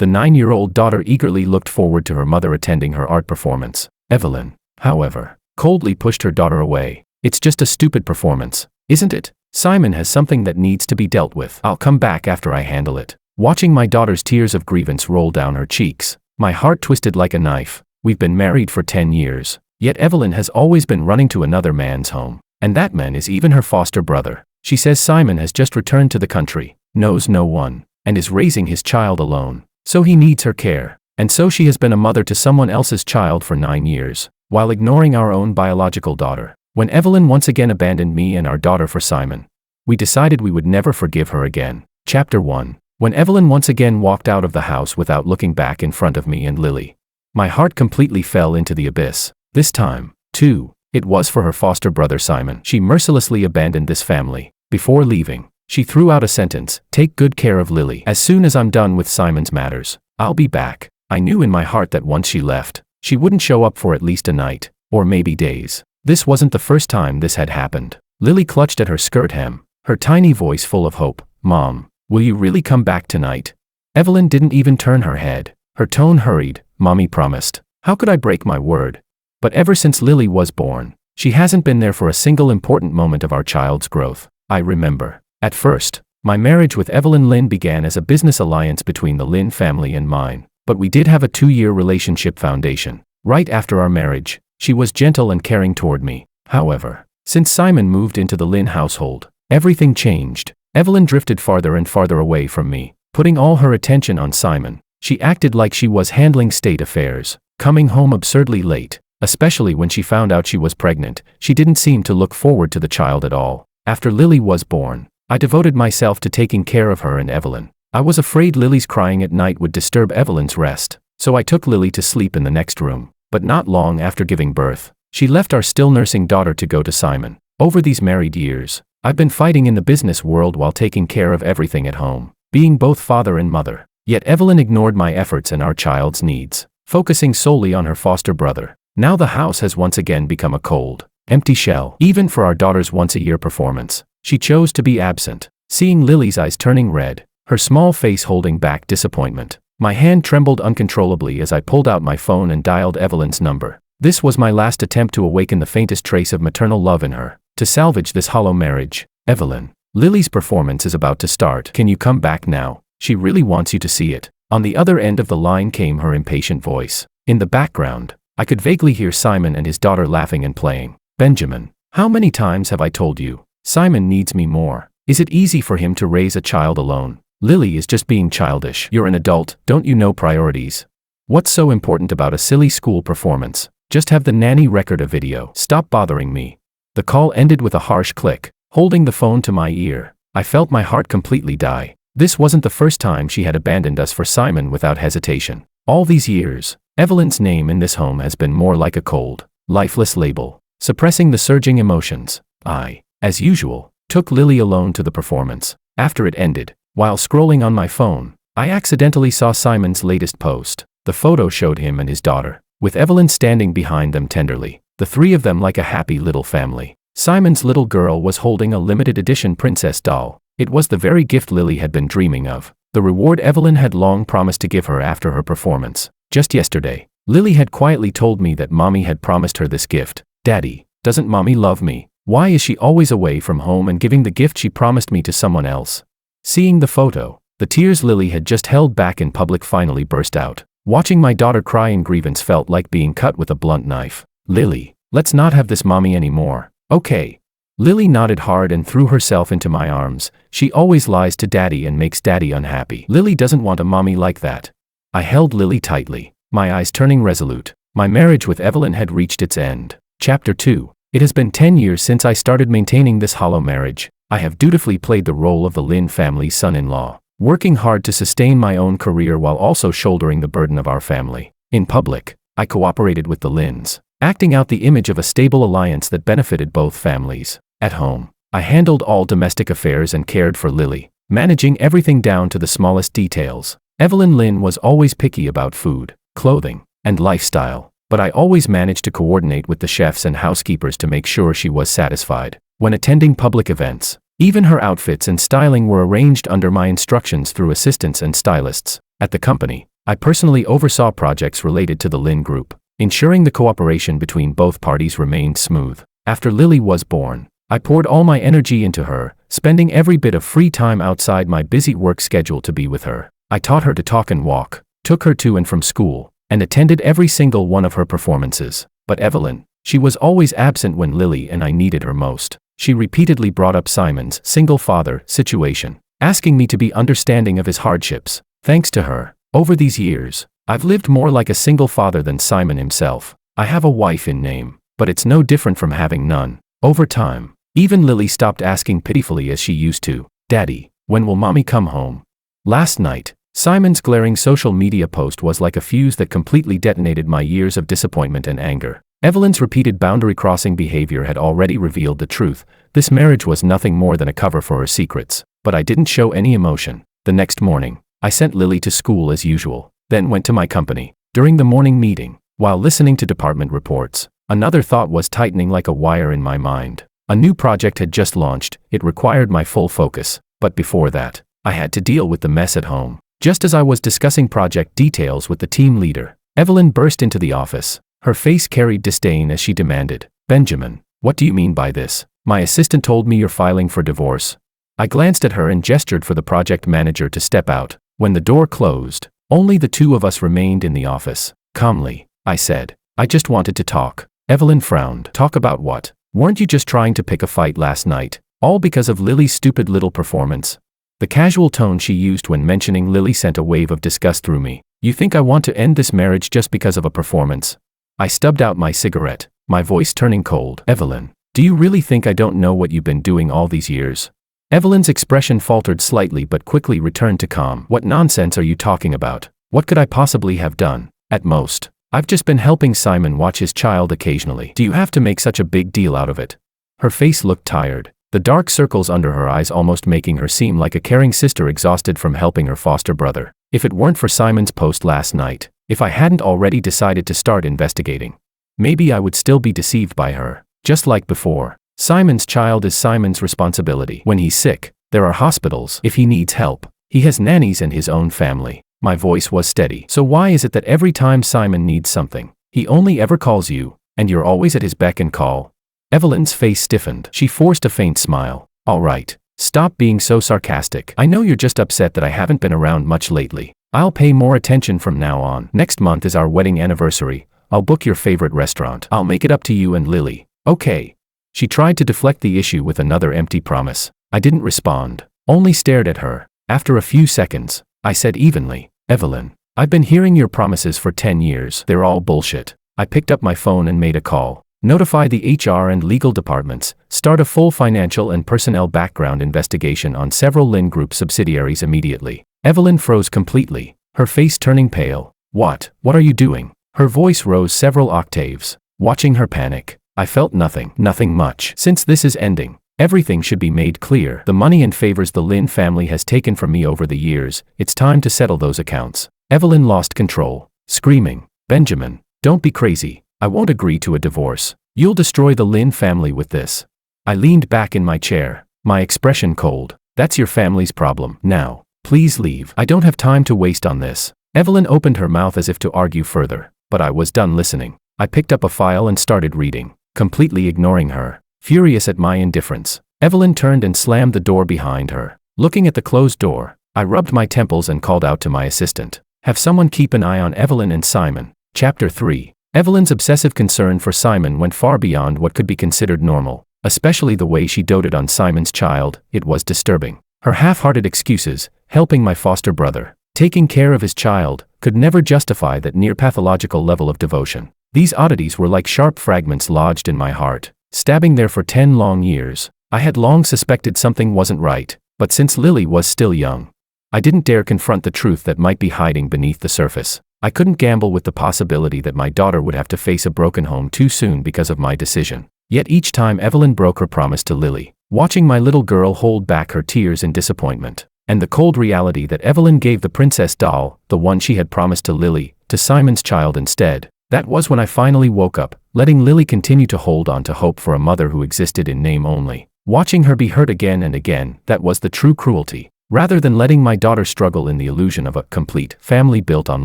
The 9-year-old daughter eagerly looked forward to her mother attending her art performance. Evelyn, however, coldly pushed her daughter away. It's just a stupid performance, isn't it? Simon has something that needs to be dealt with. I'll come back after I handle it. Watching my daughter's tears of grievance roll down her cheeks, my heart twisted like a knife. We've been married for 10 years, yet Evelyn has always been running to another man's home, and that man is even her foster brother. She says Simon has just returned to the country, knows no one, and is raising his child alone, so he needs her care. And so she has been a mother to someone else's child for 9 years, while ignoring our own biological daughter. When Evelyn once again abandoned me and our daughter for Simon, we decided we would never forgive her again. Chapter 1. When Evelyn once again walked out of the house without looking back in front of me and Lily, my heart completely fell into the abyss. This time, too, it was for her foster brother Simon. She mercilessly abandoned this family. Before leaving, she threw out a sentence, "Take good care of Lily. As soon as I'm done with Simon's matters, I'll be back." I knew in my heart that once she left, she wouldn't show up for at least a night, or maybe days. This wasn't the first time this had happened. Lily clutched at her skirt hem, her tiny voice full of hope. "Mom, will you really come back tonight?" Evelyn didn't even turn her head. Her tone hurried. "Mommy promised." How could I break my word? But ever since Lily was born, she hasn't been there for a single important moment of our child's growth. I remember. At first, my marriage with Evelyn Lynn began as a business alliance between the Lynn family and mine, but we did have a 2-year relationship foundation. Right after our marriage, she was gentle and caring toward me. However, since Simon moved into the Lynn household, everything changed. Evelyn drifted farther and farther away from me, putting all her attention on Simon. She acted like she was handling state affairs, coming home absurdly late, especially when she found out she was pregnant. She didn't seem to look forward to the child at all. After Lily was born, I devoted myself to taking care of her and Evelyn. I was afraid Lily's crying at night would disturb Evelyn's rest, so I took Lily to sleep in the next room. But not long after giving birth, she left our still nursing daughter to go to Simon. Over these married years, I've been fighting in the business world while taking care of everything at home, being both father and mother. Yet Evelyn ignored my efforts and our child's needs, focusing solely on her foster brother. Now the house has once again become a cold, empty shell. Even for our daughter's once-a-year performance, she chose to be absent. Seeing Lily's eyes turning red, her small face holding back disappointment, my hand trembled uncontrollably as I pulled out my phone and dialed Evelyn's number. This was my last attempt to awaken the faintest trace of maternal love in her, to salvage this hollow marriage. "Evelyn, Lily's performance is about to start. Can you come back now? She really wants you to see it." On the other end of the line came her impatient voice. In the background, I could vaguely hear Simon and his daughter laughing and playing. "Benjamin, how many times have I told you? Simon needs me more. Is it easy for him to raise a child alone? Lily is just being childish. You're an adult, don't you know priorities? What's so important about a silly school performance? Just have the nanny record a video. Stop bothering me." The call ended with a harsh click. Holding the phone to my ear, I felt my heart completely die. This wasn't the first time she had abandoned us for Simon without hesitation. All these years, Evelyn's name in this home has been more like a cold, lifeless label, suppressing the surging emotions. I, as usual, took Lily alone to the performance. After it ended, while scrolling on my phone, I accidentally saw Simon's latest post. The photo showed him and his daughter, with Evelyn standing behind them tenderly, the three of them like a happy little family. Simon's little girl was holding a limited edition princess doll. It was the very gift Lily had been dreaming of, the reward Evelyn had long promised to give her after her performance. Just yesterday, Lily had quietly told me that Mommy had promised her this gift. "Daddy, doesn't Mommy love me? Why is she always away from home and giving the gift she promised me to someone else?" Seeing the photo, the tears Lily had just held back in public finally burst out. Watching my daughter cry in grievance felt like being cut with a blunt knife. "Lily, let's not have this Mommy anymore, okay?" Lily nodded hard and threw herself into my arms. "She always lies to Daddy and makes Daddy unhappy. Lily doesn't want a mommy like that." I held Lily tightly, my eyes turning resolute. My marriage with Evelyn had reached its end. Chapter 2. It has been 10 years since I started maintaining this hollow marriage. I have dutifully played the role of the Lynn family's son-in-law, working hard to sustain my own career while also shouldering the burden of our family. In public, I cooperated with the Lynns, acting out the image of a stable alliance that benefited both families. At home, I handled all domestic affairs and cared for Lily, managing everything down to the smallest details. Evelyn Lynn was always picky about food, clothing, and lifestyle, but I always managed to coordinate with the chefs and housekeepers to make sure she was satisfied. When attending public events, even her outfits and styling were arranged under my instructions through assistants and stylists. At the company, I personally oversaw projects related to the Lin Group, ensuring the cooperation between both parties remained smooth. After Lily was born, I poured all my energy into her, spending every bit of free time outside my busy work schedule to be with her. I taught her to talk and walk, took her to and from school, and attended every single one of her performances. But Evelyn, she was always absent when Lily and I needed her most. She repeatedly brought up Simon's single father situation, asking me to be understanding of his hardships. Thanks to her, over these years, I've lived more like a single father than Simon himself. I have a wife in name, but it's no different from having none. Over time, even Lily stopped asking pitifully as she used to, "Daddy, when will mommy come home?" Last night, Simon's glaring social media post was like a fuse that completely detonated my years of disappointment and anger. Evelyn's repeated boundary-crossing behavior had already revealed the truth. This marriage was nothing more than a cover for her secrets. But I didn't show any emotion. The next morning, I sent Lily to school as usual, then went to my company. During the morning meeting, while listening to department reports, another thought was tightening like a wire in my mind. A new project had just launched. It required my full focus. But before that, I had to deal with the mess at home. Just as I was discussing project details with the team leader, Evelyn burst into the office. Her face carried disdain as she demanded, "Benjamin, what do you mean by this? My assistant told me you're filing for divorce." I glanced at her and gestured for the project manager to step out. When the door closed, only the two of us remained in the office. Calmly, I said, "I just wanted to talk." Evelyn frowned. "Talk about what? Weren't you just trying to pick a fight last night? All because of Lily's stupid little performance?" The casual tone she used when mentioning Lily sent a wave of disgust through me. "You think I want to end this marriage just because of a performance?" I stubbed out my cigarette, my voice turning cold. "Evelyn, do you really think I don't know what you've been doing all these years?" Evelyn's expression faltered slightly but quickly returned to calm. "What nonsense are you talking about? What could I possibly have done? At most, I've just been helping Simon watch his child occasionally. Do you have to make such a big deal out of it?" Her face looked tired, the dark circles under her eyes almost making her seem like a caring sister exhausted from helping her foster brother. If it weren't for Simon's post last night, if I hadn't already decided to start investigating, maybe I would still be deceived by her, just like before. Simon's child is Simon's responsibility. When he's sick, there are hospitals. If he needs help, he has nannies and his own family. My voice was steady. "So why is it that every time Simon needs something, he only ever calls you, and you're always at his beck and call?" Evelyn's face stiffened. She forced a faint smile. "All right, stop being so sarcastic. I know you're just upset that I haven't been around much lately. I'll pay more attention from now on. Next month is our wedding anniversary. I'll book your favorite restaurant. I'll make it up to you and Lily. Okay?" She tried to deflect the issue with another empty promise. I didn't respond, only stared at her. After a few seconds, I said evenly, "Evelyn, I've been hearing your promises for 10 years. They're all bullshit." I picked up my phone and made a call. "Notify the HR and legal departments. Start a full financial and personnel background investigation on several Lin Group subsidiaries immediately." Evelyn froze completely, her face turning pale. What are you doing?" Her voice rose several octaves. Watching her panic, I felt nothing much. "Since this is ending, everything should be made clear. The money and favors the Lin family has taken from me over the years, it's time to settle those accounts." Evelyn lost control, screaming, "Benjamin, don't be crazy. I won't agree to a divorce. You'll destroy the Lin family with this." I leaned back in my chair, my expression cold. "That's your family's problem. Now, please leave. I don't have time to waste on this." Evelyn opened her mouth as if to argue further, but I was done listening. I picked up a file and started reading, completely ignoring her, furious at my indifference. Evelyn turned and slammed the door behind her. Looking at the closed door, I rubbed my temples and called out to my assistant, "Have someone keep an eye on Evelyn and Simon." Chapter 3. Evelyn's obsessive concern for Simon went far beyond what could be considered normal, especially the way she doted on Simon's child. It was disturbing. Her half-hearted excuses, helping my foster brother, taking care of his child, could never justify that near-pathological level of devotion. These oddities were like sharp fragments lodged in my heart, stabbing there for 10 long years. I had long suspected something wasn't right, but since Lily was still young, I didn't dare confront the truth that might be hiding beneath the surface. I couldn't gamble with the possibility that my daughter would have to face a broken home too soon because of my decision. Yet each time Evelyn broke her promise to Lily, watching my little girl hold back her tears in disappointment, and the cold reality that Evelyn gave the princess doll, the one she had promised to Lily, to Simon's child instead, that was when I finally woke up, letting Lily continue to hold on to hope for a mother who existed in name only. Watching her be hurt again and again, that was the true cruelty. Rather than letting my daughter struggle in the illusion of a complete family built on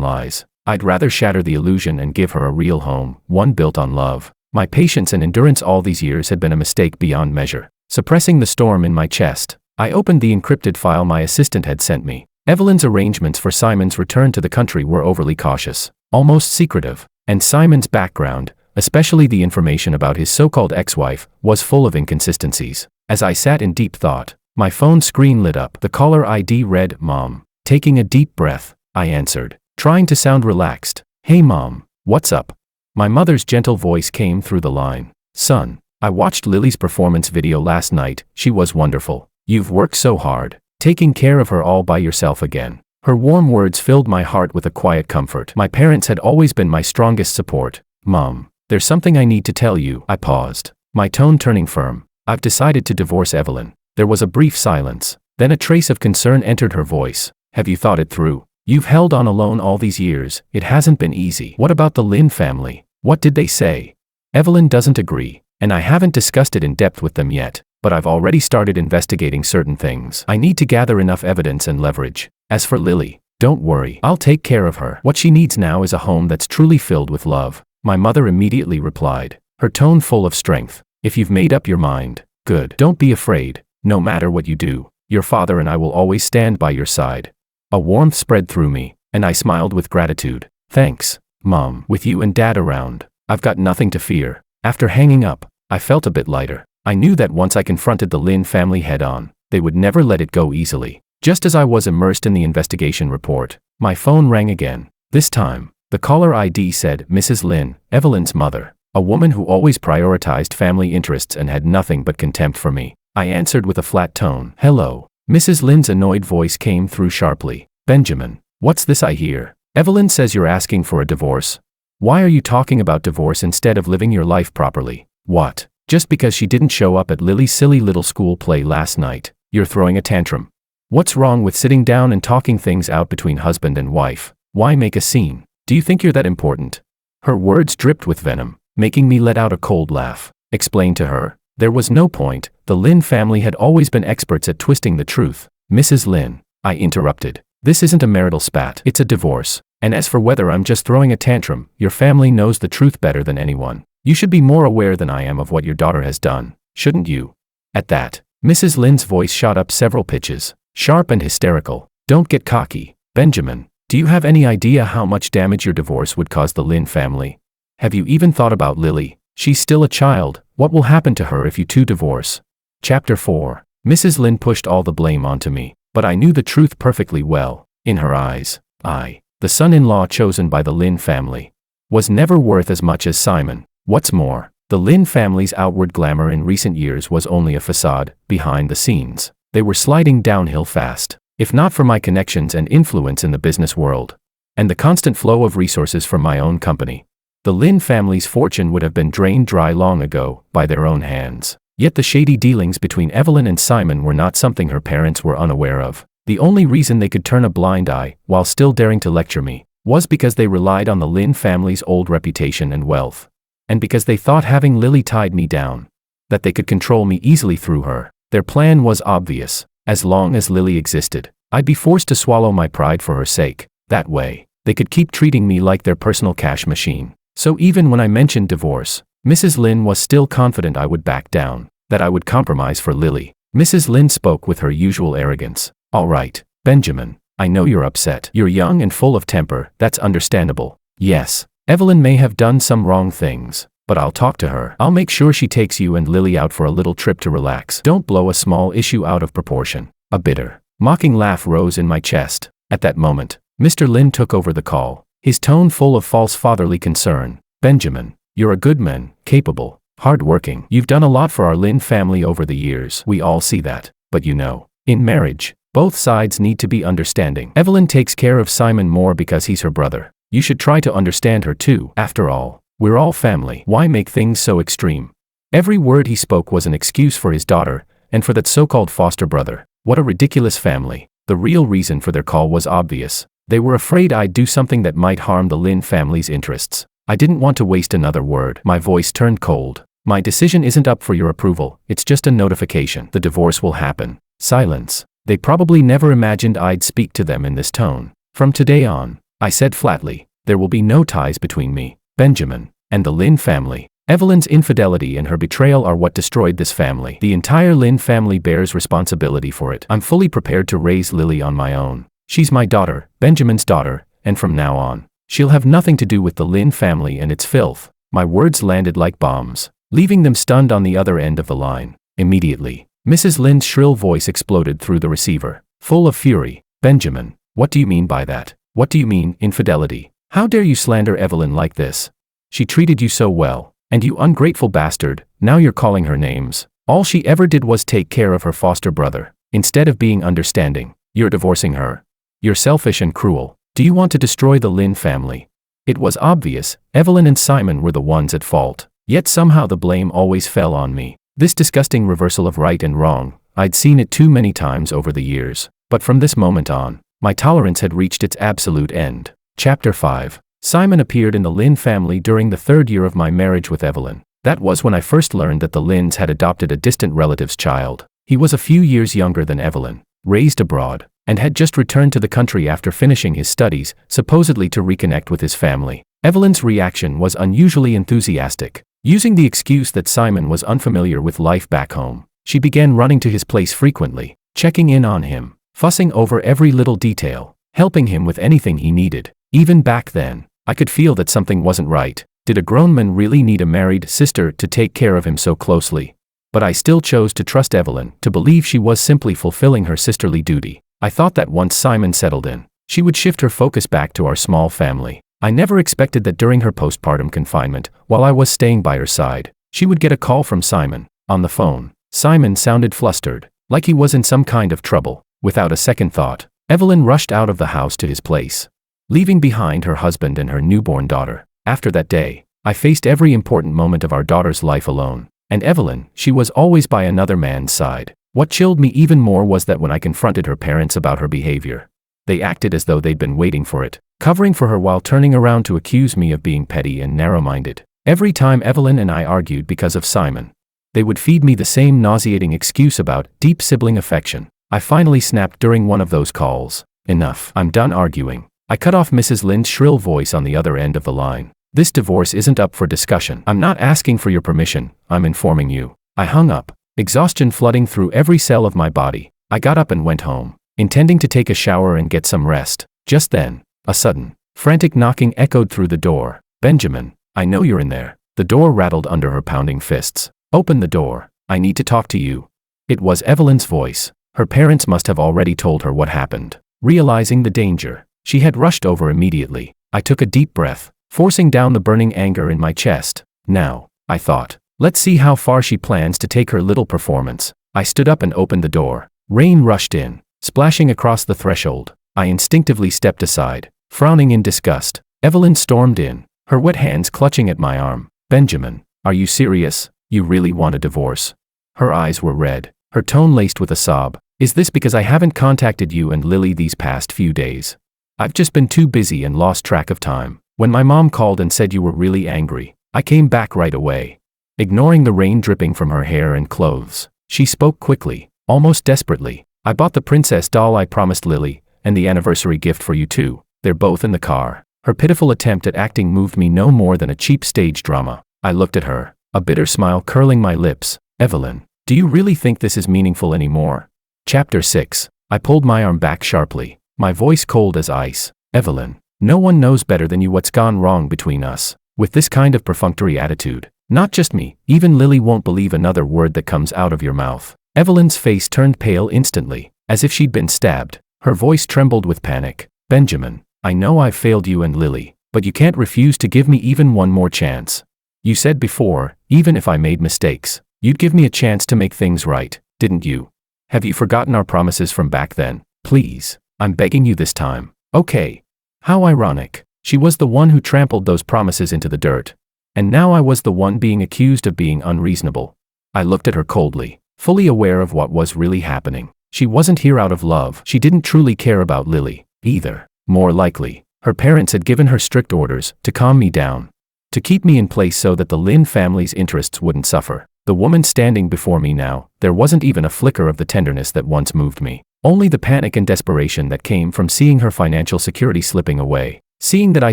lies, I'd rather shatter the illusion and give her a real home, one built on love. My patience and endurance all these years had been a mistake beyond measure. Suppressing the storm in my chest, I opened the encrypted file my assistant had sent me. Evelyn's arrangements for Simon's return to the country were overly cautious, almost secretive, and Simon's background, especially the information about his so-called ex-wife, was full of inconsistencies. As I sat in deep thought, my phone screen lit up. The caller ID read, "Mom." Taking a deep breath, I answered, trying to sound relaxed. "Hey Mom, what's up?" My mother's gentle voice came through the line. "Son, I watched Lily's performance video last night. She was wonderful. You've worked so hard, taking care of her all by yourself again." Her warm words filled my heart with a quiet comfort. My parents had always been my strongest support. "Mom, there's something I need to tell you." I paused, my tone turning firm. "I've decided to divorce Evelyn." There was a brief silence. Then a trace of concern entered her voice. "Have you thought it through? You've held on alone all these years. It hasn't been easy." "What about the Lynn family? What did they say?" "Evelyn doesn't agree, and I haven't discussed it in depth with them yet, but I've already started investigating certain things. I need to gather enough evidence and leverage. As for Lily, don't worry, I'll take care of her. What she needs now is a home that's truly filled with love." My mother immediately replied, her tone full of strength. "If you've made up your mind, good. Don't be afraid. No matter what you do, your father and I will always stand by your side." A warmth spread through me, and I smiled with gratitude. "Thanks, Mom. With you and Dad around, I've got nothing to fear." After hanging up, I felt a bit lighter. I knew that once I confronted the Lynn family head-on, they would never let it go easily. Just as I was immersed in the investigation report, my phone rang again. This time, the caller ID said, "Mrs. Lynn, Evelyn's mother, a woman who always prioritized family interests and had nothing but contempt for me." I answered with a flat tone. "Hello." Mrs. Lynn's annoyed voice came through sharply. "Benjamin, what's this I hear? Evelyn says you're asking for a divorce. Why are you talking about divorce instead of living your life properly? What? Just because she didn't show up at Lily's silly little school play last night, you're throwing a tantrum? What's wrong with sitting down and talking things out between husband and wife? Why make a scene? Do you think you're that important?" Her words dripped with venom, making me let out a cold laugh. Explain to her. There was no point. The Lynn family had always been experts at twisting the truth. "Mrs. Lynn," I interrupted, "this isn't a marital spat. It's a divorce. And as for whether I'm just throwing a tantrum, your family knows the truth better than anyone. You should be more aware than I am of what your daughter has done, shouldn't you?" At that, Mrs. Lynn's voice shot up several pitches, sharp and hysterical. "Don't get cocky, Benjamin. Do you have any idea how much damage your divorce would cause the Lynn family? Have you even thought about Lily? She's still a child. What will happen to her if you two divorce?" Chapter 4. Mrs. Lynn pushed all the blame onto me, but I knew the truth perfectly well. In her eyes, I, the son-in-law chosen by the Lynn family, was never worth as much as Simon. What's more, the Lynn family's outward glamour in recent years was only a facade. Behind the scenes, they were sliding downhill fast. If not for my connections and influence in the business world, and the constant flow of resources from my own company, the Lynn family's fortune would have been drained dry long ago by their own hands. Yet the shady dealings between Evelyn and Simon were not something her parents were unaware of. The only reason they could turn a blind eye, while still daring to lecture me, was because they relied on the Lynn family's old reputation and wealth. And because they thought having Lily tied me down, that they could control me easily through her. Their plan was obvious. As long as Lily existed, I'd be forced to swallow my pride for her sake. That way, they could keep treating me like their personal cash machine. So even when I mentioned divorce, Mrs. Lynn was still confident I would back down, that I would compromise for Lily. Mrs. Lynn spoke with her usual arrogance. "All right, Benjamin, I know you're upset. You're young and full of temper. That's understandable. Yes, Evelyn may have done some wrong things, but I'll talk to her. I'll make sure she takes you and Lily out for a little trip to relax. Don't blow a small issue out of proportion." A bitter, mocking laugh rose in my chest. At that moment, Mr. Lynn took over the call, his tone full of false fatherly concern. "Benjamin, you're a good man, capable, hard-working. You've done a lot for our Lynn family over the years. We all see that. But you know, in marriage, both sides need to be understanding. Evelyn takes care of Simon more because he's her brother. You should try to understand her too. After all, we're all family. Why make things so extreme?" Every word he spoke was an excuse for his daughter, and for that so-called foster brother. What a ridiculous family. The real reason for their call was obvious. They were afraid I'd do something that might harm the Lynn family's interests. I didn't want to waste another word. My voice turned cold. "My decision isn't up for your approval. It's just a notification. The divorce will happen." Silence. They probably never imagined I'd speak to them in this tone. From today on, I said flatly, there will be no ties between me, Benjamin, and the Lynn family. Evelyn's infidelity and her betrayal are what destroyed this family. The entire Lynn family bears responsibility for it. I'm fully prepared to raise Lily on my own. She's my daughter, Benjamin's daughter, and from now on, she'll have nothing to do with the Lynn family and its filth. My words landed like bombs, leaving them stunned on the other end of the line. Immediately, Mrs. Lynn's shrill voice exploded through the receiver, full of fury. Benjamin, what do you mean by that? What do you mean, infidelity? How dare you slander Evelyn like this? She treated you so well. And you ungrateful bastard, now you're calling her names. All she ever did was take care of her foster brother. Instead of being understanding, you're divorcing her. You're selfish and cruel. Do you want to destroy the Lynn family? It was obvious, Evelyn and Simon were the ones at fault. Yet somehow the blame always fell on me. This disgusting reversal of right and wrong, I'd seen it too many times over the years. But from this moment on, my tolerance had reached its absolute end. Chapter 5. Simon appeared in the Lynn family during the 3rd year of my marriage with Evelyn. That was when I first learned that the Lynns had adopted a distant relative's child. He was a few years younger than Evelyn, raised abroad, and had just returned to the country after finishing his studies, supposedly to reconnect with his family. Evelyn's reaction was unusually enthusiastic. Using the excuse that Simon was unfamiliar with life back home, she began running to his place frequently, checking in on him, fussing over every little detail, helping him with anything he needed. Even back then, I could feel that something wasn't right. Did a grown man really need a married sister to take care of him so closely? But I still chose to trust Evelyn, to believe she was simply fulfilling her sisterly duty. I thought that once Simon settled in, she would shift her focus back to our small family. I never expected that during her postpartum confinement, while I was staying by her side, she would get a call from Simon. On the phone, Simon sounded flustered, like he was in some kind of trouble. Without a second thought, Evelyn rushed out of the house to his place, leaving behind her husband and her newborn daughter. After that day, I faced every important moment of our daughter's life alone. And Evelyn, she was always by another man's side. What chilled me even more was that when I confronted her parents about her behavior, they acted as though they'd been waiting for it, covering for her while turning around to accuse me of being petty and narrow-minded. Every time Evelyn and I argued because of Simon, they would feed me the same nauseating excuse about deep sibling affection. I finally snapped during one of those calls. Enough, I'm done arguing. I cut off Mrs. Lynn's shrill voice on the other end of the line. This divorce isn't up for discussion. I'm not asking for your permission, I'm informing you. I hung up, exhaustion flooding through every cell of my body. I got up and went home, intending to take a shower and get some rest. Just then, a sudden, frantic knocking echoed through the door. Benjamin, I know you're in there. The door rattled under her pounding fists. Open the door. I need to talk to you. It was Evelyn's voice. Her parents must have already told her what happened. Realizing the danger, she had rushed over immediately. I took a deep breath, forcing down the burning anger in my chest. Now, I thought, let's see how far she plans to take her little performance. I stood up and opened the door. Rain rushed in, splashing across the threshold. I instinctively stepped aside, frowning in disgust. Evelyn stormed in, her wet hands clutching at my arm. Benjamin, are you serious? You really want a divorce? Her eyes were red, her tone laced with a sob. Is this because I haven't contacted you and Lily these past few days? I've just been too busy and lost track of time. When my mom called and said you were really angry, I came back right away. Ignoring the rain dripping from her hair and clothes, she spoke quickly, almost desperately. I bought the princess doll I promised Lily, and the anniversary gift for you too. They're both in the car. Her pitiful attempt at acting moved me no more than a cheap stage drama. I looked at her, a bitter smile curling my lips. Evelyn, do you really think this is meaningful anymore? Chapter 6. I pulled my arm back sharply, my voice cold as ice. Evelyn, no one knows better than you what's gone wrong between us. With this kind of perfunctory attitude, not just me, even Lily won't believe another word that comes out of your mouth. Evelyn's face turned pale instantly, as if she'd been stabbed. Her voice trembled with panic. Benjamin, I know I've failed you and Lily, but you can't refuse to give me even one more chance. You said before, even if I made mistakes, you'd give me a chance to make things right, didn't you? Have you forgotten our promises from back then? Please, I'm begging you this time. Okay. How ironic. She was the one who trampled those promises into the dirt. And now I was the one being accused of being unreasonable. I looked at her coldly, fully aware of what was really happening. She wasn't here out of love. She didn't truly care about Lily, either. More likely, her parents had given her strict orders to calm me down, to keep me in place so that the Lynn family's interests wouldn't suffer. The woman standing before me now, there wasn't even a flicker of the tenderness that once moved me. only the panic and desperation that came from seeing her financial security slipping away. Seeing that I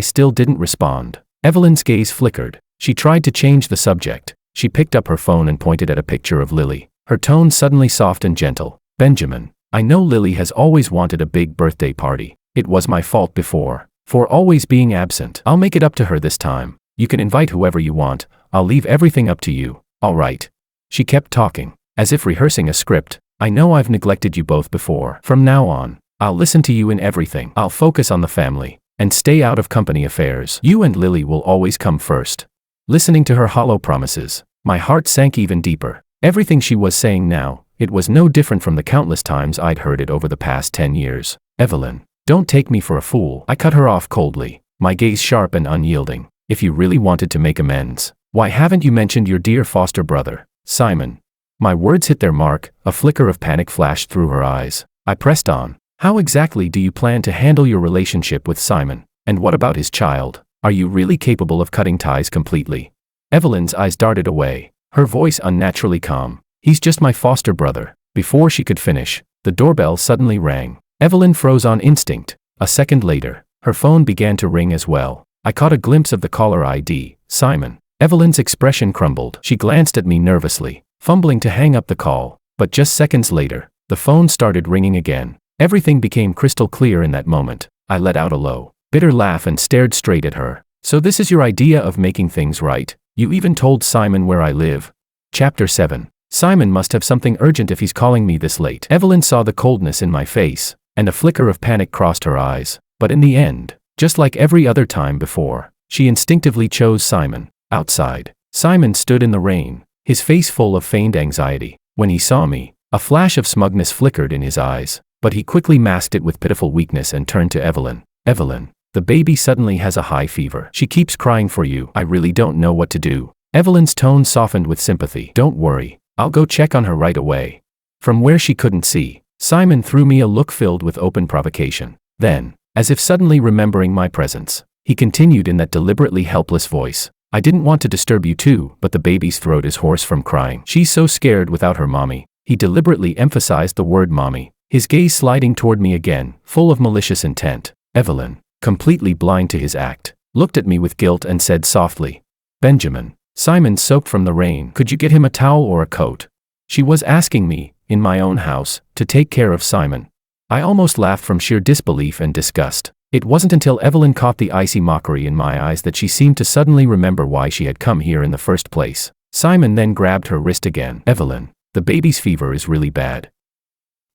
still didn't respond, Evelyn's gaze flickered. She tried to change the subject. She picked up her phone and pointed at a picture of Lily, her tone suddenly soft and gentle. Benjamin, I know Lily has always wanted a big birthday party. It was my fault before, for always being absent. I'll make it up to her this time. You can invite whoever you want. I'll leave everything up to you. All right. She kept talking, as if rehearsing a script. I know I've neglected you both before. From now on, I'll listen to you in everything. I'll focus on the family and stay out of company affairs. You and Lily will always come first. Listening to her hollow promises, my heart sank even deeper. Everything she was saying now, it was no different from the countless times I'd heard it over the past 10 years. Evelyn, don't take me for a fool. I cut her off coldly, my gaze sharp and unyielding. If you really wanted to make amends, why haven't you mentioned your dear foster brother, Simon? My words hit their mark, a flicker of panic flashed through her eyes. I pressed on. How exactly do you plan to handle your relationship with Simon? And what about his child? Are you really capable of cutting ties completely? Evelyn's eyes darted away, her voice unnaturally calm. He's just my foster brother. Before she could finish, the doorbell suddenly rang. Evelyn froze on instinct. A second later, her phone began to ring as well. I caught a glimpse of the caller ID, Simon. Evelyn's expression crumbled. She glanced at me nervously, fumbling to hang up the call. But just seconds later, the phone started ringing again. Everything became crystal clear in that moment. I let out a low, bitter laugh and stared straight at her. So this is your idea of making things right? You even told Simon where I live? Chapter 7. Simon must have something urgent if he's calling me this late. Evelyn saw the coldness in my face, and a flicker of panic crossed her eyes. But in the end, just like every other time before, she instinctively chose Simon. Outside, Simon stood in the rain, his face full of feigned anxiety. When he saw me, a flash of smugness flickered in his eyes, but he quickly masked it with pitiful weakness and turned to Evelyn. Evelyn, the baby suddenly has a high fever. She keeps crying for you. I really don't know what to do. Evelyn's tone softened with sympathy. Don't worry, I'll go check on her right away. From where she couldn't see, Simon threw me a look filled with open provocation. Then, as if suddenly remembering my presence, he continued in that deliberately helpless voice. I didn't want to disturb you too, but the baby's throat is hoarse from crying. She's so scared without her mommy. He deliberately emphasized the word mommy, his gaze sliding toward me again, full of malicious intent. Evelyn, completely blind to his act, looked at me with guilt and said softly, Benjamin, Simon soaked from the rain. Could you get him a towel or a coat? She was asking me, in my own house, to take care of Simon. I almost laughed from sheer disbelief and disgust. It wasn't until Evelyn caught the icy mockery in my eyes that she seemed to suddenly remember why she had come here in the first place. Simon then grabbed her wrist again. Evelyn, the baby's fever is really bad.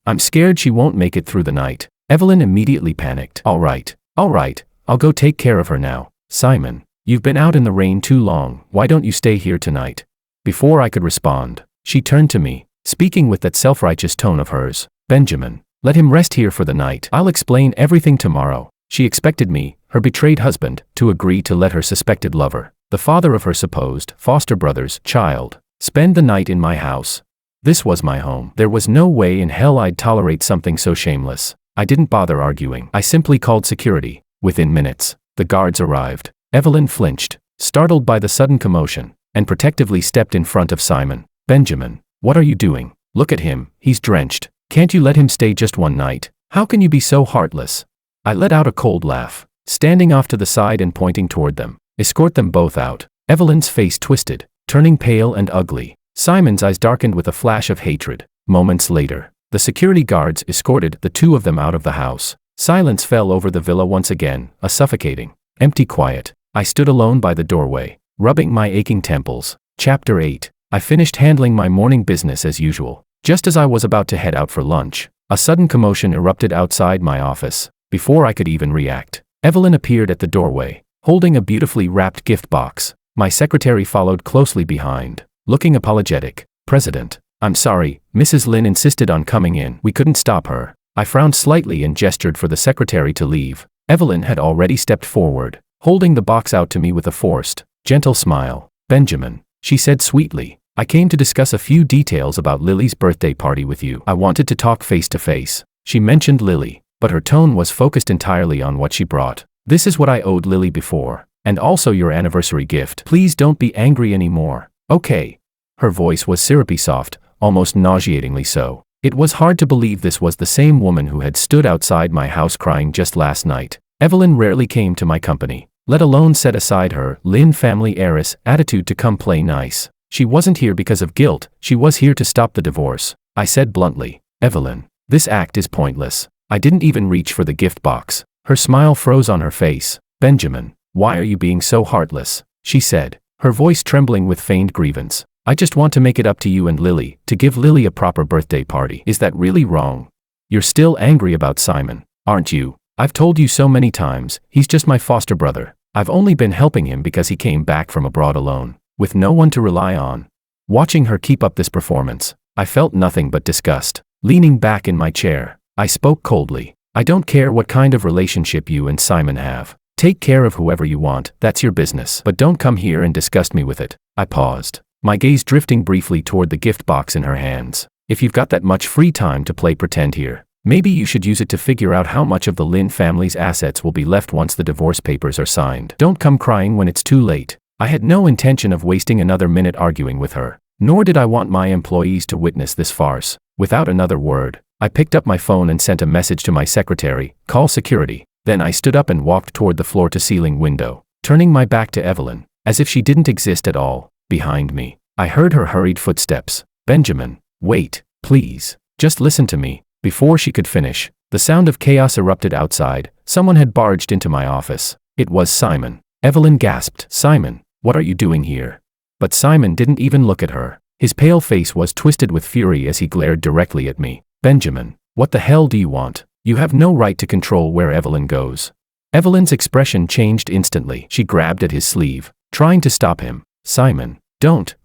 I'm scared she won't make it through the night. Evelyn immediately panicked. All right, I'll go take care of her now. Simon, you've been out in the rain too long. Why don't you stay here tonight? Before I could respond, she turned to me, speaking with that self-righteous tone of hers. Benjamin, let him rest here for the night. I'll explain everything tomorrow. She expected me, her betrayed husband, to agree to let her suspected lover, the father of her supposed foster brother's child, spend the night in my house. This was my home. There was no way in hell I'd tolerate something so shameless. I didn't bother arguing. I simply called security. Within minutes, the guards arrived. Evelyn flinched, startled by the sudden commotion, and protectively stepped in front of Simon. Benjamin, what are you doing? Look at him, he's drenched. Can't you let him stay just one night? How can you be so heartless? I let out a cold laugh, standing off to the side and pointing toward them. Escort them both out. Evelyn's face twisted, turning pale and ugly. Simon's eyes darkened with a flash of hatred. Moments later, the security guards escorted the two of them out of the house. Silence fell over the villa once again, a suffocating, empty quiet. I stood alone by the doorway, rubbing my aching temples. Chapter 8. I finished handling my morning business as usual. Just as I was about to head out for lunch, a sudden commotion erupted outside my office. Before I could even react, Evelyn appeared at the doorway, holding a beautifully wrapped gift box. My secretary followed closely behind, looking apologetic. President, I'm sorry, Mrs. Lin insisted on coming in. We couldn't stop her. I frowned slightly and gestured for the secretary to leave. Evelyn had already stepped forward, holding the box out to me with a forced, gentle smile. Benjamin, she said sweetly, I came to discuss a few details about Lily's birthday party with you. I wanted to talk face to face. She mentioned Lily, but her tone was focused entirely on what she brought. This is what I owed Lily before, and also your anniversary gift. Please don't be angry anymore, okay? Her voice was syrupy soft, almost nauseatingly so. It was hard to believe this was the same woman who had stood outside my house crying just last night. Evelyn rarely came to my company, let alone set aside her Lynn family heiress attitude to come play nice. She wasn't here because of guilt, she was here to stop the divorce. I said bluntly, Evelyn, this act is pointless. I didn't even reach for the gift box. Her smile froze on her face. Benjamin, why are you being so heartless? She said, her voice trembling with feigned grievance. I just want to make it up to you and Lily, to give Lily a proper birthday party. Is that really wrong? You're still angry about Simon, aren't you? I've told you so many times, he's just my foster brother. I've only been helping him because he came back from abroad alone, with no one to rely on. Watching her keep up this performance, I felt nothing but disgust. Leaning back in my chair, I spoke coldly. I don't care what kind of relationship you and Simon have. Take care of whoever you want, that's your business. But don't come here and disgust me with it. I paused, my gaze drifting briefly toward the gift box in her hands. If you've got that much free time to play pretend here, maybe you should use it to figure out how much of the Lynn family's assets will be left once the divorce papers are signed. Don't come crying when it's too late. I had no intention of wasting another minute arguing with her, nor did I want my employees to witness this farce. Without another word, I picked up my phone and sent a message to my secretary, call security. Then I stood up and walked toward the floor-to-ceiling window, turning my back to Evelyn, as if she didn't exist at all. Behind me, I heard her hurried footsteps. Benjamin, wait, please, just listen to me. Before she could finish, the sound of chaos erupted outside. Someone had barged into my office. It was Simon. Evelyn gasped. Simon, what are you doing here? But Simon didn't even look at her. His pale face was twisted with fury as he glared directly at me. Benjamin, what the hell do you want? You have no right to control where Evelyn goes. Evelyn's expression changed instantly. She grabbed at his sleeve, trying to stop him. Simon,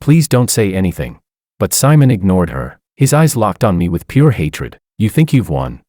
please don't say anything. But Simon ignored her. His eyes locked on me with pure hatred. You think you've won?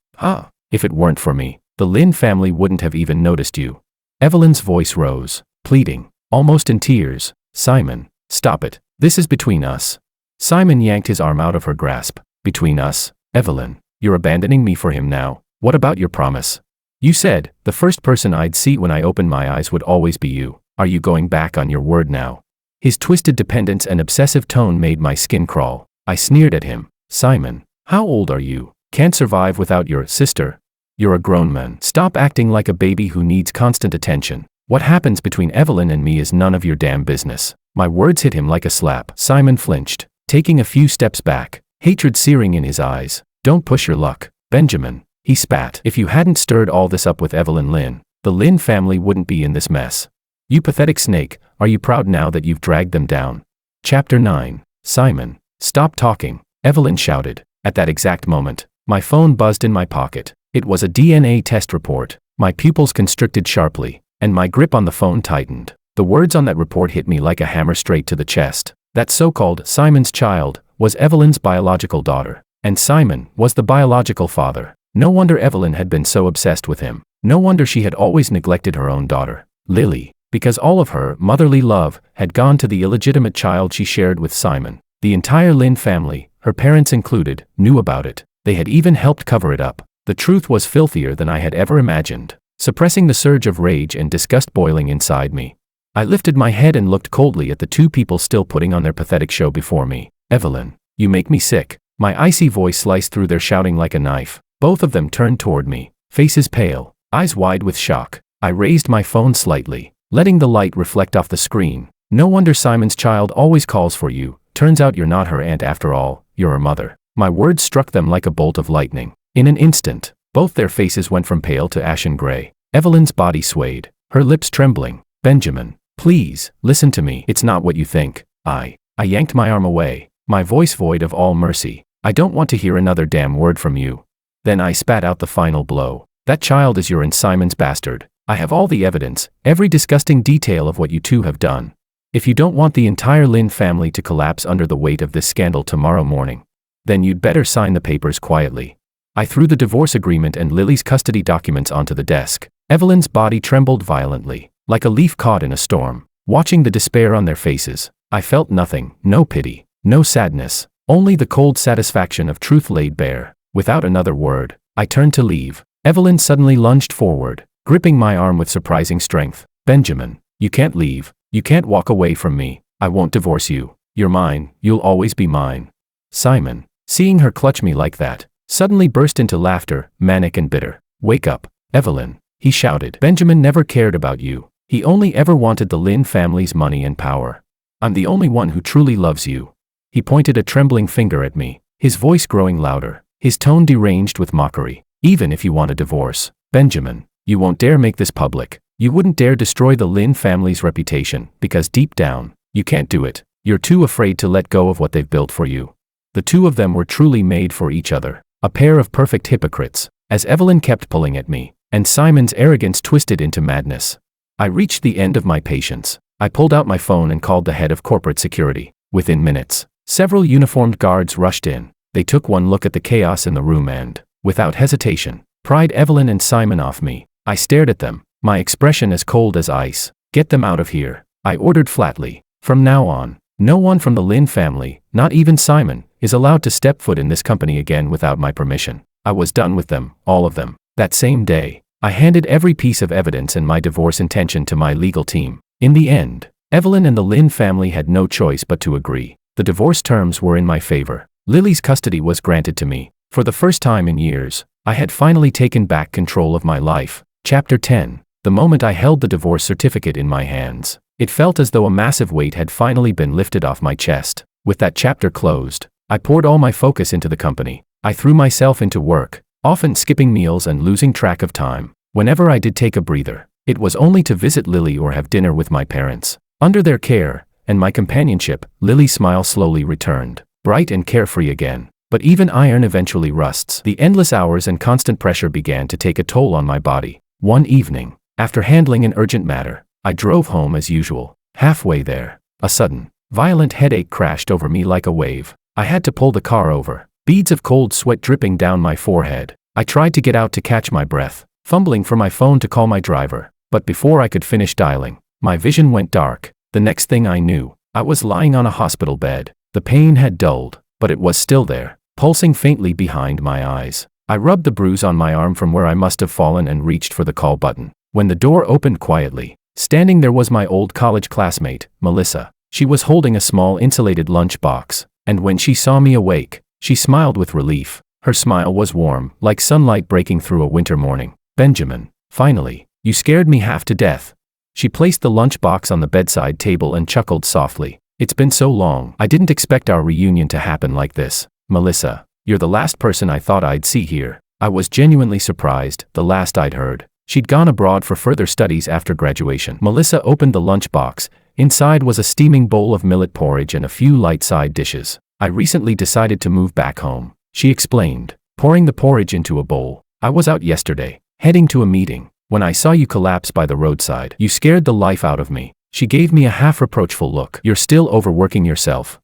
If it weren't for me, the Lynn family wouldn't have even noticed you. Evelyn's voice rose, pleading, almost in tears. Simon, stop it. This is between us. Simon yanked his arm out of her grasp. Between us? Evelyn, you're abandoning me for him now. What about your promise? You said, the first person I'd see when I opened my eyes would always be you. Are you going back on your word now? His twisted dependence and obsessive tone made my skin crawl. I sneered at him. Simon, how old are you? Can't survive without your sister? You're a grown man. Stop acting like a baby who needs constant attention. What happens between Evelyn and me is none of your damn business. My words hit him like a slap. Simon flinched, taking a few steps back, hatred searing in his eyes. Don't push your luck, Benjamin. He spat. If you hadn't stirred all this up with Evelyn Lynn, the Lynn family wouldn't be in this mess. You pathetic snake, are you proud now that you've dragged them down? Chapter 9. Simon, stop talking, Evelyn shouted. At that exact moment, my phone buzzed in my pocket. It was a DNA test report. My pupils constricted sharply, and my grip on the phone tightened. The words on that report hit me like a hammer straight to the chest. That so-called Simon's child was Evelyn's biological daughter, and Simon was the biological father. No wonder Evelyn had been so obsessed with him. No wonder she had always neglected her own daughter, Lily, because all of her motherly love had gone to the illegitimate child she shared with Simon. The entire Lynn family, her parents included, knew about it. They had even helped cover it up. The truth was filthier than I had ever imagined, suppressing the surge of rage and disgust boiling inside me. I lifted my head and looked coldly at the two people still putting on their pathetic show before me. Evelyn, you make me sick. My icy voice sliced through their shouting like a knife. Both of them turned toward me, faces pale, eyes wide with shock. I raised my phone slightly, letting the light reflect off the screen. No wonder Simon's child always calls for you. Turns out you're not her aunt after all, you're her mother. My words struck them like a bolt of lightning. In an instant, both their faces went from pale to ashen gray. Evelyn's body swayed, her lips trembling. Benjamin, please, listen to me. It's not what you think. I yanked my arm away, my voice void of all mercy. I don't want to hear another damn word from you. Then I spat out the final blow. That child is your and Simon's bastard. I have all the evidence, every disgusting detail of what you two have done. If you don't want the entire Lynn family to collapse under the weight of this scandal tomorrow morning, then you'd better sign the papers quietly. I threw the divorce agreement and Lily's custody documents onto the desk. Evelyn's body trembled violently, like a leaf caught in a storm. Watching the despair on their faces, I felt nothing, no pity, no sadness, only the cold satisfaction of truth laid bare. Without another word, I turned to leave. Evelyn suddenly lunged forward, gripping my arm with surprising strength. Benjamin, you can't leave. You can't walk away from me. I won't divorce you. You're mine. You'll always be mine. Simon, seeing her clutch me like that, suddenly burst into laughter, manic and bitter. "Wake up, Evelyn," he shouted. "Benjamin never cared about you. He only ever wanted the Lynn family's money and power. I'm the only one who truly loves you." He pointed a trembling finger at me, his voice growing louder, his tone deranged with mockery. "Even if you want a divorce, Benjamin, you won't dare make this public. You wouldn't dare destroy the Lynn family's reputation, because deep down, you can't do it. You're too afraid to let go of what they've built for you." The two of them were truly made for each other, a pair of perfect hypocrites. As Evelyn kept pulling at me, and Simon's arrogance twisted into madness, I reached the end of my patience. I pulled out my phone and called the head of corporate security. Within minutes, several uniformed guards rushed in. They took one look at the chaos in the room and, without hesitation, pried Evelyn and Simon off me. I stared at them, my expression as cold as ice. "Get them out of here," I ordered flatly. "From now on, no one from the Lynn family, not even Simon, is allowed to step foot in this company again without my permission." I was done with them, all of them. That same day, I handed every piece of evidence and my divorce intention to my legal team. In the end, Evelyn and the Lynn family had no choice but to agree. The divorce terms were in my favor. Lily's custody was granted to me. For the first time in years, I had finally taken back control of my life. Chapter 10. The moment I held the divorce certificate in my hands, it felt as though a massive weight had finally been lifted off my chest. With that chapter closed, I poured all my focus into the company. I threw myself into work, often skipping meals and losing track of time. Whenever I did take a breather, it was only to visit Lily or have dinner with my parents. Under their care and my companionship, Lily's smile slowly returned, bright and carefree again. But even iron eventually rusts. The endless hours and constant pressure began to take a toll on my body. One evening, after handling an urgent matter, I drove home as usual. Halfway there, a sudden, violent headache crashed over me like a wave. I had to pull the car over, beads of cold sweat dripping down my forehead. I tried to get out to catch my breath, fumbling for my phone to call my driver. But before I could finish dialing, my vision went dark. The next thing I knew, I was lying on a hospital bed. The pain had dulled, but it was still there, pulsing faintly behind my eyes. I rubbed the bruise on my arm from where I must have fallen and reached for the call button. When the door opened quietly, standing there was my old college classmate, Melissa. She was holding a small insulated lunch box, and when she saw me awake, she smiled with relief. Her smile was warm, like sunlight breaking through a winter morning. "Benjamin, finally, you scared me half to death." She placed the lunch box on the bedside table and chuckled softly. "It's been so long. I didn't expect our reunion to happen like this. Melissa, you're the last person I thought I'd see here." I was genuinely surprised, the last I'd heard. She'd gone abroad for further studies after graduation. Melissa opened the lunch box. Inside was a steaming bowl of millet porridge and a few light side dishes. "I recently decided to move back home," she explained, pouring the porridge into a bowl. "I was out yesterday, heading to a meeting, when I saw you collapse by the roadside. You scared the life out of me." She gave me a half-reproachful look. "You're still overworking yourself.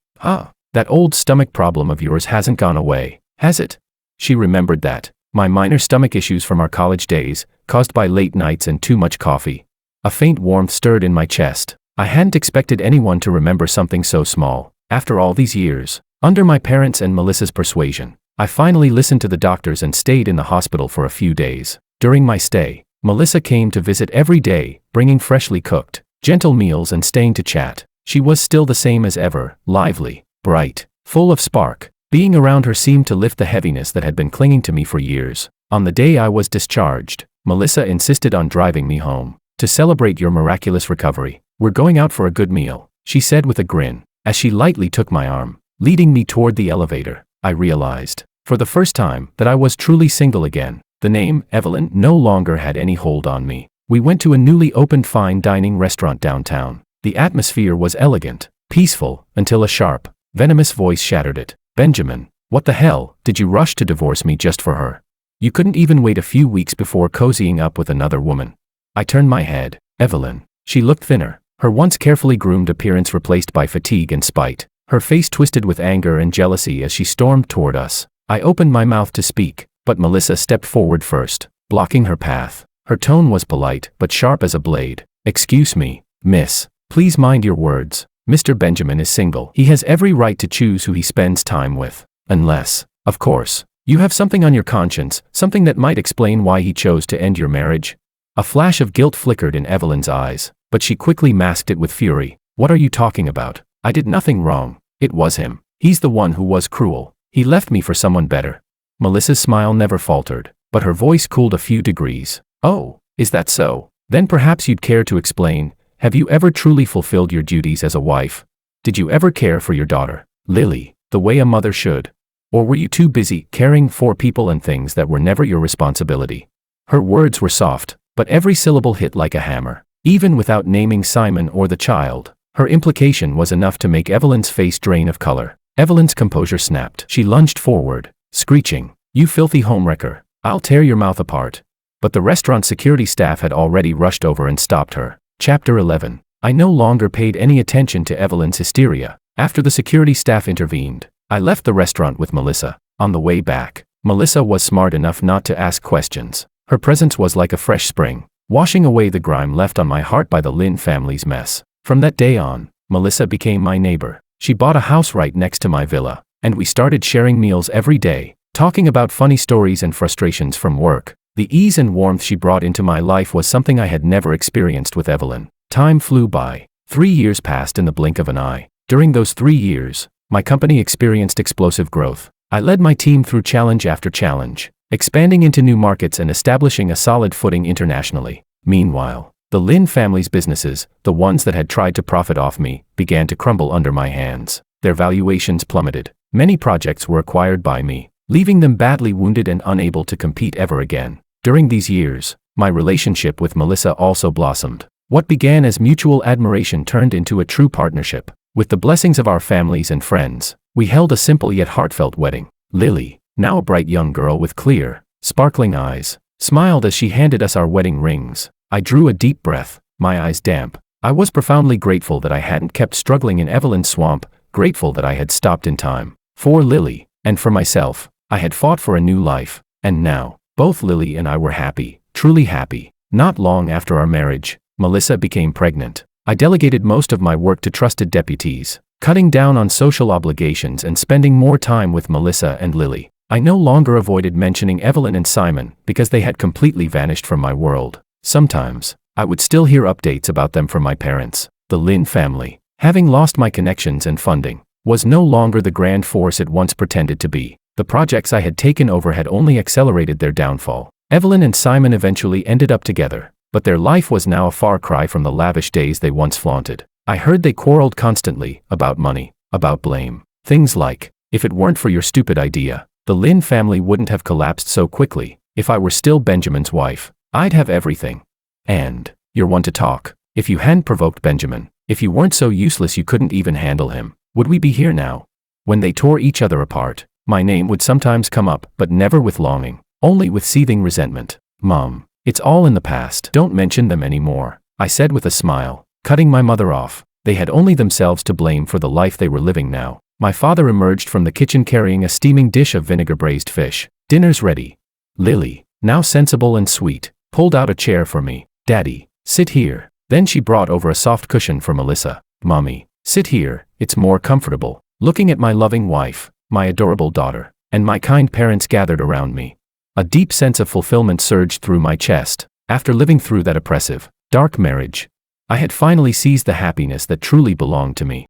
That old stomach problem of yours hasn't gone away, has it?" She remembered that. My minor stomach issues from our college days, caused by late nights and too much coffee. A faint warmth stirred in my chest. I hadn't expected anyone to remember something so small. After all these years, under my parents' and Melissa's persuasion, I finally listened to the doctors and stayed in the hospital for a few days. During my stay, Melissa came to visit every day, bringing freshly cooked, gentle meals and staying to chat. She was still the same as ever, lively, bright, full of spark. Being around her seemed to lift the heaviness that had been clinging to me for years. On the day I was discharged, Melissa insisted on driving me home. "To celebrate your miraculous recovery, we're going out for a good meal," she said with a grin, as she lightly took my arm, leading me toward the elevator. I realized, for the first time, that I was truly single again. The name, Evelyn, no longer had any hold on me. We went to a newly opened fine dining restaurant downtown. The atmosphere was elegant, peaceful, until a sharp, venomous voice shattered it. "Benjamin, what the hell, did you rush to divorce me just for her? You couldn't even wait a few weeks before cozying up with another woman." I turned my head. Evelyn. She looked thinner, her once carefully groomed appearance replaced by fatigue and spite. Her face twisted with anger and jealousy as she stormed toward us. I opened my mouth to speak, but Melissa stepped forward first, blocking her path. Her tone was polite, but sharp as a blade. "Excuse me, miss. Please mind your words. Mr. Benjamin is single. He has every right to choose who he spends time with. Unless, of course, you have something on your conscience, something that might explain why he chose to end your marriage." A flash of guilt flickered in Evelyn's eyes, but she quickly masked it with fury. "What are you talking about? I did nothing wrong. It was him. He's the one who was cruel." He left me for someone better. Melissa's smile never faltered, but her voice cooled a few degrees. Oh, is that so? Then perhaps you'd care to explain. Have you ever truly fulfilled your duties as a wife? Did you ever care for your daughter, Lily, the way a mother should? Or were you too busy caring for people and things that were never your responsibility? Her words were soft, but every syllable hit like a hammer. Even without naming Simon or the child, her implication was enough to make Evelyn's face drain of color. Evelyn's composure snapped. She lunged forward, screeching, "You filthy homewrecker, I'll tear your mouth apart." But the restaurant security staff had already rushed over and stopped her. Chapter 11. I no longer paid any attention to Evelyn's hysteria. After the security staff intervened, I left the restaurant with Melissa. On the way back, Melissa was smart enough not to ask questions. Her presence was like a fresh spring, washing away the grime left on my heart by the Lynn family's mess. From that day on, Melissa became my neighbor. She bought a house right next to my villa, and we started sharing meals every day, talking about funny stories and frustrations from work. The ease and warmth she brought into my life was something I had never experienced with Evelyn. Time flew by. 3 years passed in the blink of an eye. During those 3 years, my company experienced explosive growth. I led my team through challenge after challenge, expanding into new markets and establishing a solid footing internationally. Meanwhile, the Lynn family's businesses, the ones that had tried to profit off me, began to crumble under my hands. Their valuations plummeted. Many projects were acquired by me, leaving them badly wounded and unable to compete ever again. During these years, my relationship with Melissa also blossomed. What began as mutual admiration turned into a true partnership. With the blessings of our families and friends, we held a simple yet heartfelt wedding. Lily, now a bright young girl with clear, sparkling eyes, smiled as she handed us our wedding rings. I drew a deep breath, my eyes damp. I was profoundly grateful that I hadn't kept struggling in Evelyn's swamp, grateful that I had stopped in time. For Lily, and for myself, I had fought for a new life, and now, both Lily and I were happy, truly happy. Not long after our marriage, Melissa became pregnant. I delegated most of my work to trusted deputies, cutting down on social obligations and spending more time with Melissa and Lily. I no longer avoided mentioning Evelyn and Simon because they had completely vanished from my world. Sometimes, I would still hear updates about them from my parents. The Lynn family, having lost my connections and funding, was no longer the grand force it once pretended to be. The projects I had taken over had only accelerated their downfall. Evelyn and Simon eventually ended up together, but their life was now a far cry from the lavish days they once flaunted. I heard they quarreled constantly, about money, about blame. Things like, if it weren't for your stupid idea, the Lynn family wouldn't have collapsed so quickly. If I were still Benjamin's wife, I'd have everything. And, you're one to talk. If you hadn't provoked Benjamin, if you weren't so useless you couldn't even handle him, would we be here now? When they tore each other apart, my name would sometimes come up, but never with longing, only with seething resentment. Mom, it's all in the past. Don't mention them anymore, I said with a smile, cutting my mother off. They had only themselves to blame for the life they were living now. My father emerged from the kitchen carrying a steaming dish of vinegar-braised fish. Dinner's ready. Lily, now sensible and sweet, pulled out a chair for me. Daddy, sit here. Then she brought over a soft cushion for Melissa. Mommy, sit here, it's more comfortable. Looking at my loving wife, my adorable daughter, and my kind parents gathered around me, a deep sense of fulfillment surged through my chest. After living through that oppressive, dark marriage, I had finally seized the happiness that truly belonged to me.